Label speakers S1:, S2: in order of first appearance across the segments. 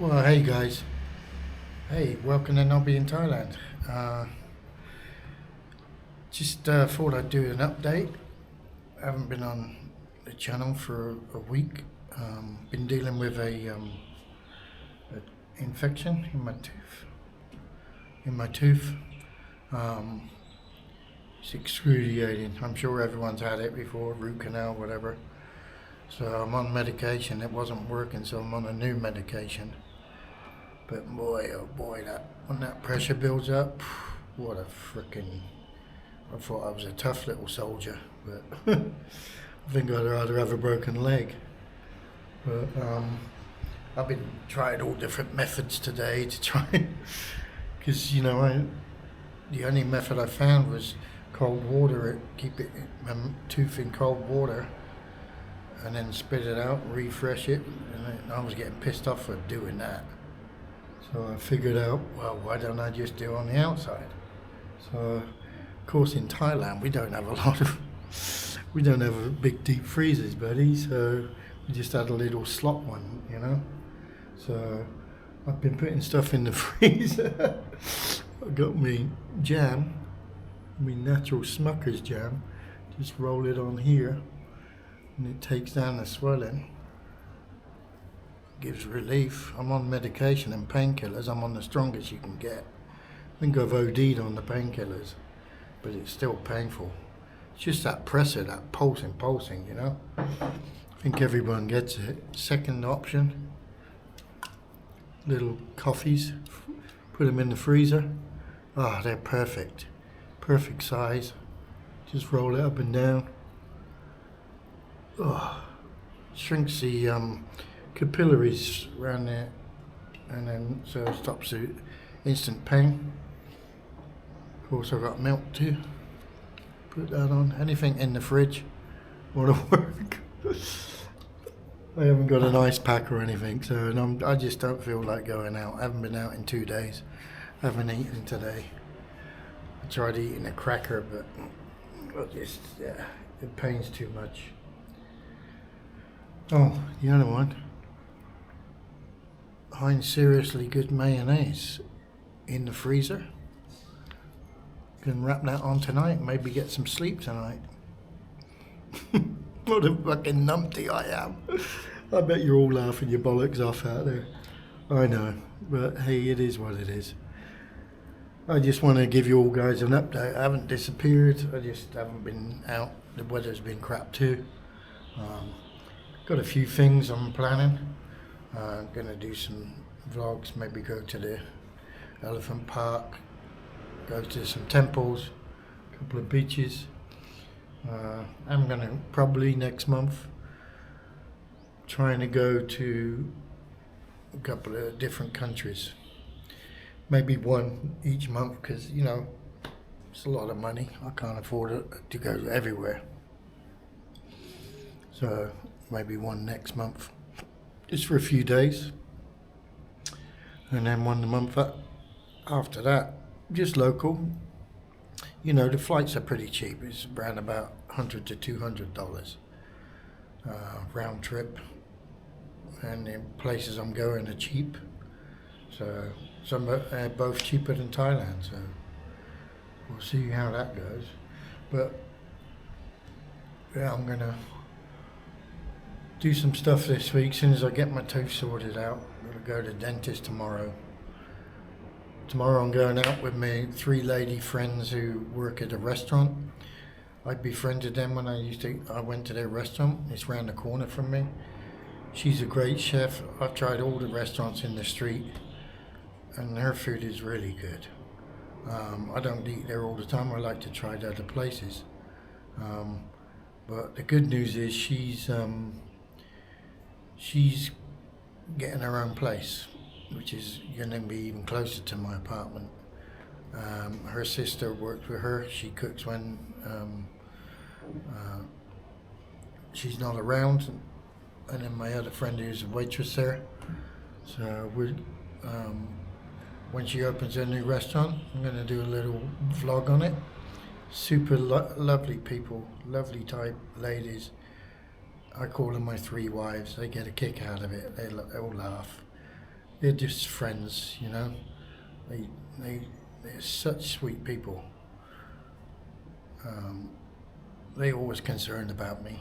S1: Well, hey guys. Hey, welcome to Nobby in Thailand. Just thought I'd do an update. I haven't been on the channel for a week. Been dealing with a infection in my tooth. Um, it's excruciating. I'm sure everyone's had it before, root canal, whatever. So I'm on medication. It wasn't working, so I'm on a new medication. But boy, oh boy, that when that pressure builds up, what a freaking! I thought I was a tough little soldier, but I think I'd rather have a broken leg. But I've been trying all different methods today to try, because the only method I found was cold water. Keep my tooth in cold water, and then spit it out, refresh it, and I was getting pissed off for doing that. So I figured out, well, why don't I just do it on the outside? So, of course, in Thailand, we don't have big deep freezers, buddy. So we just had a little slot one. So I've been putting stuff in the freezer. I got me jam, me natural Smucker's jam. Just roll it on here, and it takes down the swelling. Gives relief. I'm on medication and painkillers. I'm on the strongest you can get. I think I've OD'd on the painkillers, but it's still painful. It's just that pressure, that pulsing. I think everyone gets it. Second option, little coffees, put them in the freezer. Ah, they're perfect. Perfect size. Just roll it up and down. Oh, shrinks the capillaries around there, and then so it stops the instant pain. Of course, I've got milk too. Put that on. Anything in the fridge want to work. I haven't got an ice pack or anything, so I just don't feel like going out. I haven't been out in 2 days. I haven't eaten today. I tried eating a cracker, but it pains too much. Oh, the other one. Heinz Seriously Good mayonnaise in the freezer. Can wrap that on tonight, maybe get some sleep tonight. What a fucking numpty I am. I bet you're all laughing your bollocks off out there. I know, but hey, it is what it is. I just want to give you all guys an update. I haven't disappeared, I just haven't been out. The weather's been crap too. Got a few things I'm planning. Gonna do some vlogs, maybe go to the elephant park, go to some temples, a couple of beaches. I'm gonna probably next month trying to go to a couple of different countries, maybe one each month, because it's a lot of money. I can't afford it to go everywhere, so maybe one next month, just for a few days, and then one the month after that, just local. The flights are pretty cheap. It's around about $100 to $200 round trip, and the places I'm going are cheap. So some are both cheaper than Thailand. So we'll see how that goes. But yeah, I'm gonna do some stuff this week. As soon as I get my tooth sorted out, I'm gonna go to the dentist tomorrow. Tomorrow I'm going out with my 3 lady friends who work at a restaurant. I befriended them when I went to their restaurant. It's round the corner from me. She's a great chef. I've tried all the restaurants in the street, and her food is really good. I don't eat there all the time. I like to try the other places. But the good news is she's getting her own place, which is going to be even closer to my apartment. Her sister works with her. She cooks when she's not around, and then my other friend who's a waitress there. So when she opens her new restaurant, I'm going to do a little vlog on it. Super lovely people, lovely type ladies. I call them my 3 wives. They get a kick out of it. They all laugh. they're just friends, you know. They, they're such sweet people. They always concerned about me.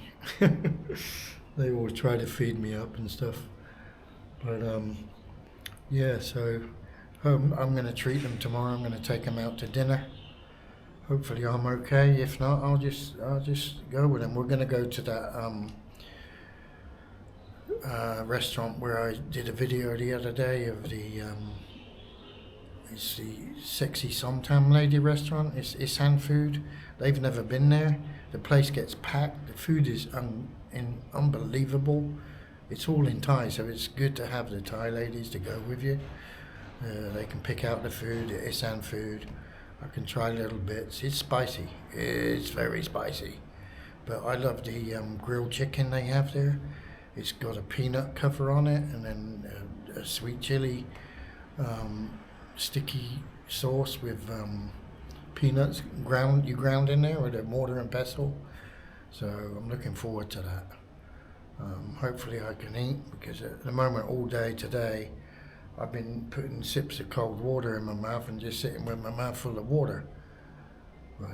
S1: They always try to feed me up and stuff. But yeah, so I'm going to treat them tomorrow. I'm going to take them out to dinner. Hopefully I'm okay. If not, I'll just go with them. We're going to go to that restaurant where I did a video the other day of the it's the Sexy Somtam Lady restaurant. It's Isan food. They've never been there. The place gets packed. The food is unbelievable. It's all in Thai, so it's good to have the Thai ladies to go with you. They can pick out the food, the Isan food. I can try little bits. It's spicy. It's very spicy. But I love the grilled chicken they have there. It's got a peanut cover on it, and then a sweet chili sticky sauce with peanuts ground in there with a mortar and pestle. So I'm looking forward to that. Hopefully I can eat, because at the moment all day today I've been putting sips of cold water in my mouth and just sitting with my mouth full of water. But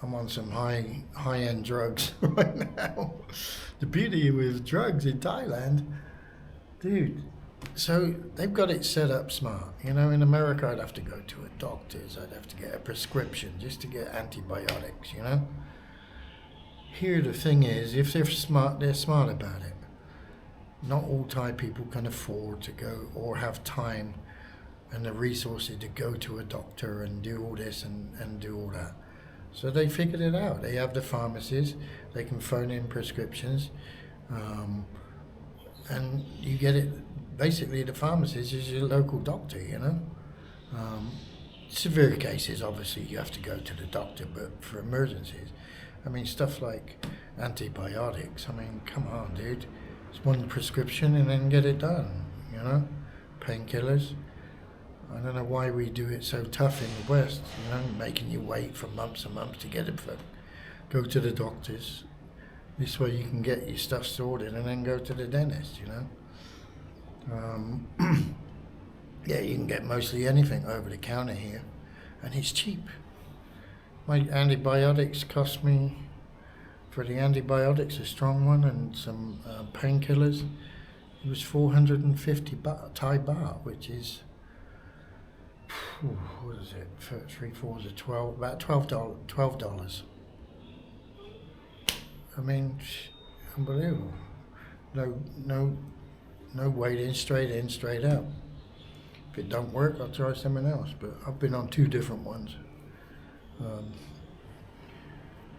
S1: I'm on some high-end drugs right now. The beauty with drugs in Thailand, dude, so they've got it set up smart. You know, in America I'd have to go to a doctor's, I'd have to get a prescription just to get antibiotics, you know. Here the thing is, if they're smart about it. Not all Thai people can afford to go or have time and the resources to go to a doctor and do all this and do all that. So they figured it out. They have the pharmacies, they can phone in prescriptions, and you get it. Basically, the pharmacist is your local doctor, you know. Severe cases, obviously, you have to go to the doctor, but for emergencies, I mean, stuff like antibiotics, I mean, come on, dude. It's one prescription and then get it done, you know. Painkillers. I don't know why we do it so tough in the West, you know, making you wait for months and months to get it. Go to the doctors. This way you can get your stuff sorted and then go to the dentist, you know. Yeah, you can get mostly anything over the counter here, and it's cheap. My antibiotics cost me, for the antibiotics, a strong one and some painkillers, it was 450 Thai baht, which is, what is it, 3/4 of 12, about $12. I mean, unbelievable. No wait straight out. If it don't work, I'll try something else. But I've been on 2 different ones.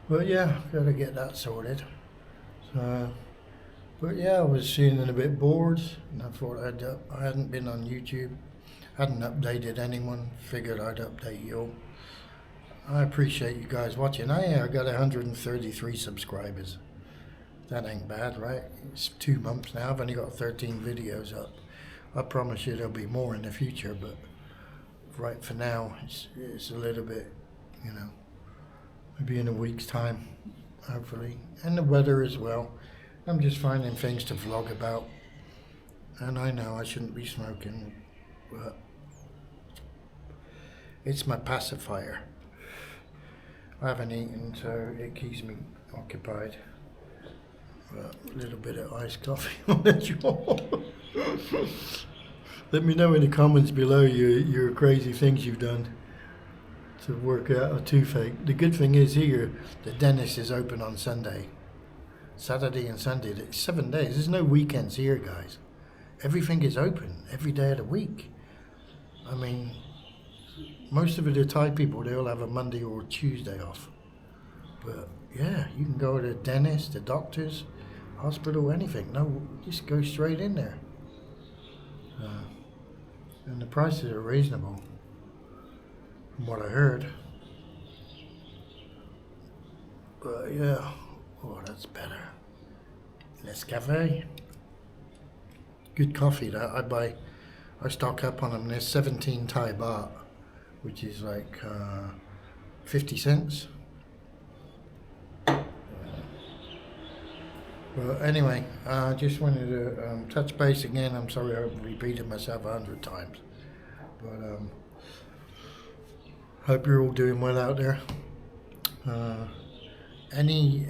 S1: But yeah, gotta get that sorted. So, but yeah, I was feeling a bit bored, and I thought I hadn't been on YouTube, hadn't updated anyone. Figured I'd update you all. I appreciate you guys watching. I got 133 subscribers. That ain't bad, right? It's 2 months now. I've only got 13 videos up. I promise you there'll be more in the future, but right for now, it's a little bit, you know, maybe in a week's time, hopefully. And the weather as well. I'm just finding things to vlog about. And I know I shouldn't be smoking, but it's my pacifier. I haven't eaten, so it keeps me occupied. A little bit of iced coffee on the jaw. Let me know in the comments below your crazy things you've done to work out a toothache. The good thing is here, the dentist is open on Sunday. Saturday and Sunday, it's 7 days. There's no weekends here, guys. Everything is open every day of the week. I mean, most of the Thai people, they'll have a Monday or Tuesday off. But yeah, you can go to the dentist, the doctors, hospital, anything. No, just go straight in there. And the prices are reasonable, from what I heard. But yeah, oh, that's better. Nescafe. Good coffee that I stock up on them. There's 17 Thai baht, which is like 50 cents. But anyway, I just wanted to touch base again. I'm sorry I've repeated myself 100 times. But hope you're all doing well out there. Any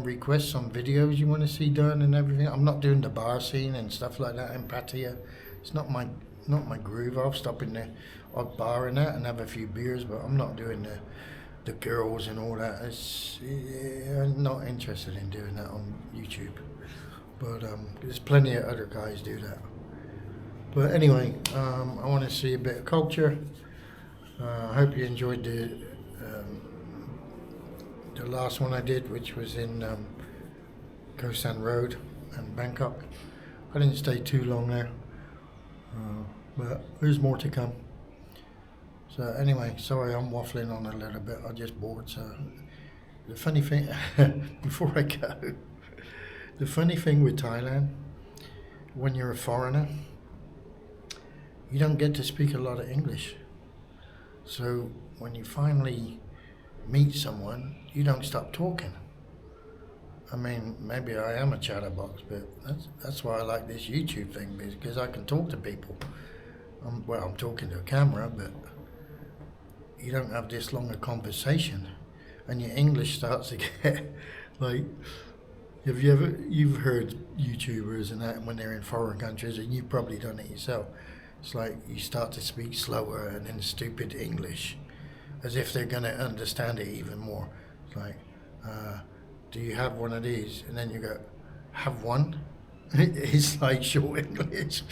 S1: requests on videos you want to see done and everything? I'm not doing the bar scene and stuff like that in Pattaya. It's not my groove. I'll stop in the odd bar and that and have a few beers, but I'm not doing the girls and all that. I'm not interested in doing that on YouTube. But there's plenty of other guys do that. But anyway, I want to see a bit of culture. I hope you enjoyed the last one I did, which was in Koh San Road and Bangkok. I didn't stay too long there, but there's more to come. So anyway, sorry I'm waffling on a little bit. I just bored. So the funny thing, before I go, the funny thing with Thailand, when you're a foreigner, you don't get to speak a lot of English. So when you finally meet someone, you don't stop talking. I mean, maybe I am a chatterbox, but that's why I like this YouTube thing, because I can talk to people. I'm talking to a camera, but you don't have this longer conversation, and your English starts to get like. You've heard YouTubers and that when they're in foreign countries, and you've probably done it yourself. It's like you start to speak slower and in stupid English, as if they're going to understand it even more. It's like, do you have one of these? And then you go, have one? It's like short English.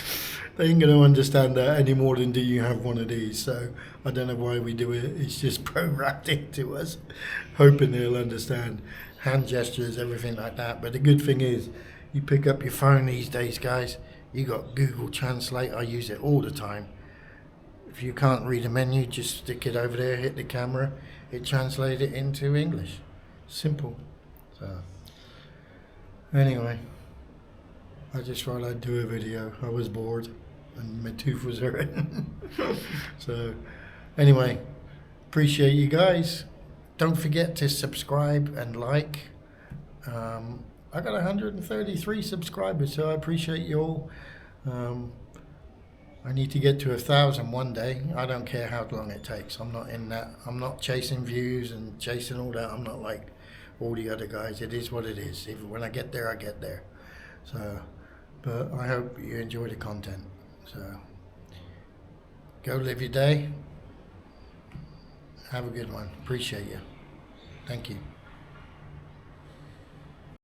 S1: They ain't going to understand that any more than do you have one of these. So I don't know why we do it. It's just programmed into us, hoping they'll understand hand gestures, everything like that. But the good thing is, you pick up your phone these days, guys. You got Google Translate. I use it all the time. If you can't read a menu, just stick it over there, hit the camera, it translates it into English. Simple. So anyway, I just thought I'd do a video. I was bored and my tooth was hurting. So anyway, appreciate you guys. Don't forget to subscribe and like. I got 133 subscribers, so I appreciate you all. I need to get to 1,000 one day. I don't care how long it takes. I'm not in that. I'm not chasing views and chasing all that. I'm not like all the other guys. It is what it is. Even when I get there, I get there. So, but I hope you enjoy the content. So, go live your day. Have a good one. Appreciate you. Thank you.